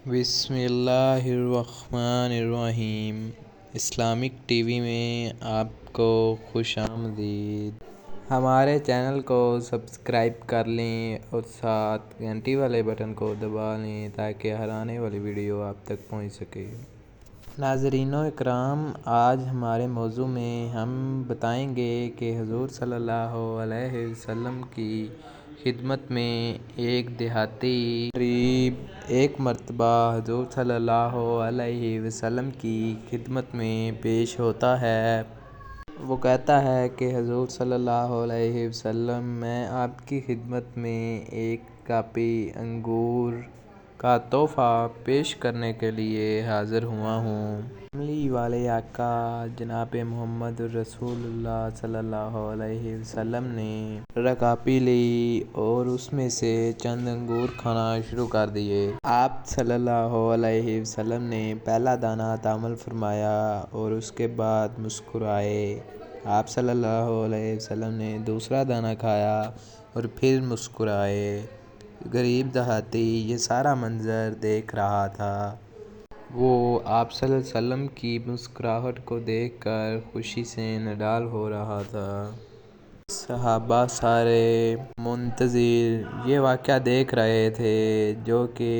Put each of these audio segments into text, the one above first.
بسم اللہ الرحمن الرحیم۔ اسلامک ٹی وی میں آپ کو خوش آمدید۔ ہمارے چینل کو سبسکرائب کر لیں اور ساتھ گھنٹی والے بٹن کو دبا لیں تاکہ ہر آنے والی ویڈیو آپ تک پہنچ سکے۔ ناظرین اکرام، آج ہمارے موضوع میں ہم بتائیں گے کہ حضور صلی اللہ علیہ وسلم کی خدمت میں ایک دیہاتی غریب ایک مرتبہ حضور صلی اللہ علیہ وسلم کی خدمت میں پیش ہوتا ہے۔ وہ کہتا ہے کہ حضور صلی اللہ علیہ وسلم، میں آپ کی خدمت میں ایک کاپی انگور کا تحفہ پیش کرنے کے لیے حاضر ہوا ہوں۔ کملی والے آقا جناب محمد الرسول اللہ صلی اللہ علیہ وسلم نے کاپی لی اور اس میں سے چند انگور کھانا شروع کر دیے۔ آپ صلی اللہ علیہ وسلم نے پہلا دانہ تامل فرمایا اور اس کے بعد مسکرائے۔ آپ صلی اللہ علیہ وسلم نے دوسرا دانہ کھایا اور پھر مسکرائے۔ غریب دیہاتی یہ سارا منظر دیکھ رہا تھا۔ وہ آپ صلی اللہ علیہ وسلم کی مسکراہٹ کو دیکھ کر خوشی سے نڈال ہو رہا تھا۔ صحابہ سارے منتظر یہ واقعہ دیکھ رہے تھے جو کہ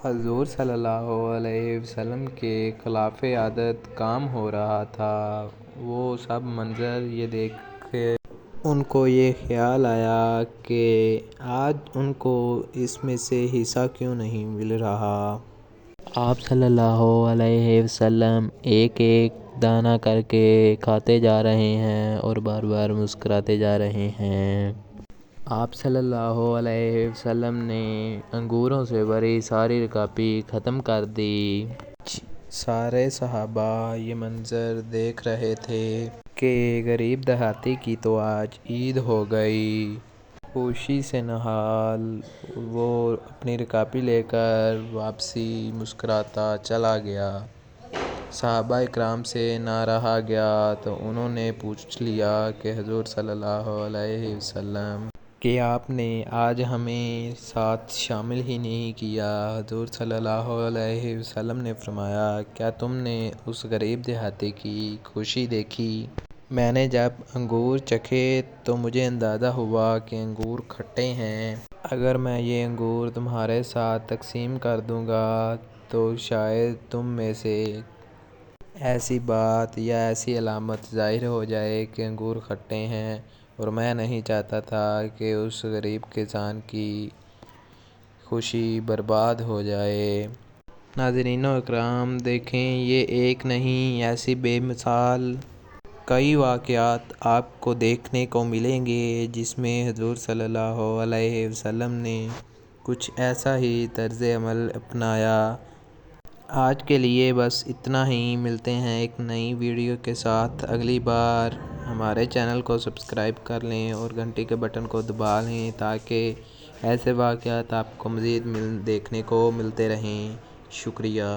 حضور صلی اللہ علیہ وسلم کے خلاف عادت کام ہو رہا تھا۔ وہ سب منظر یہ دیکھ کے ان کو یہ خیال آیا کہ آج ان کو اس میں سے حصہ کیوں نہیں مل رہا۔ آپ صلی اللہ علیہ وسلم ایک ایک دانہ کر کے کھاتے جا رہے ہیں اور بار بار مسکراتے جا رہے ہیں۔ آپ صلی اللہ علیہ وسلم نے انگوروں سے بھری ساری کاپی ختم کر دی۔ سارے صحابہ یہ منظر دیکھ رہے تھے کہ غریب دیہاتی کی تو آج عید ہو گئی۔ خوشی سے نہال وہ اپنی کاپی لے کر واپسی مسکراتا چلا گیا۔ صحابہ اکرام سے نہ رہا گیا تو انہوں نے پوچھ لیا کہ حضور صلی اللہ علیہ وسلم کہ آپ نے آج ہمیں ساتھ شامل ہی نہیں کیا۔ حضور صلی اللہ علیہ وسلم نے فرمایا، کیا تم نے اس غریب دیہاتی کی خوشی دیکھی؟ میں نے جب انگور چکھے تو مجھے اندازہ ہوا کہ انگور کھٹے ہیں۔ اگر میں یہ انگور تمہارے ساتھ تقسیم کر دوں گا تو شاید تم میں سے ایسی بات یا ایسی علامت ظاہر ہو جائے کہ انگور کھٹے ہیں، اور میں نہیں چاہتا تھا کہ اس غریب کسان کی خوشی برباد ہو جائے۔ ناظرین اکرام، دیکھیں یہ ایک نہیں ایسی بے مثال کئی واقعات آپ کو دیکھنے کو ملیں گے جس میں حضور صلی اللہ علیہ وسلم نے کچھ ایسا ہی طرز عمل اپنایا۔ آج کے لیے بس اتنا ہی، ملتے ہیں ایک نئی ویڈیو کے ساتھ اگلی بار۔ ہمارے چینل کو سبسکرائب کر لیں اور گھنٹی کے بٹن کو دبا لیں تاکہ ایسے واقعات آپ کو مزید دیکھنے کو ملتے رہیں۔ شکریہ۔